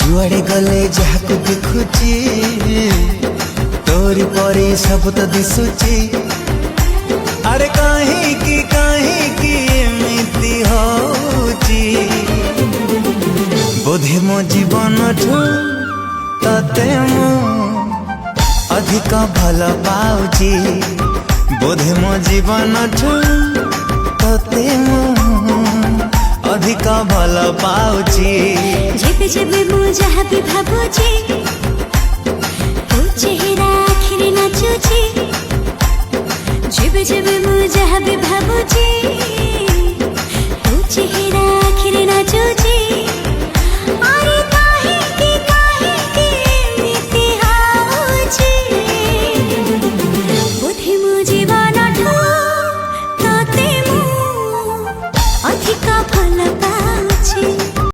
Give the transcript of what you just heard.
जुआड़े गले जहाक देखुची तोरी परी सब तो दिशुची। अरे कहीं एमती होची बोधे मो जीवन ठू तते मु अधिक भल पाउची। बोधे मो जीवन ठू तते मु अधिक भल पाउची। जेबे जेबे मु जहाँ भी भाबुची तो चेहरा आखिर नाचुची। जेबे जेबे मु जहाँ भी भाबुची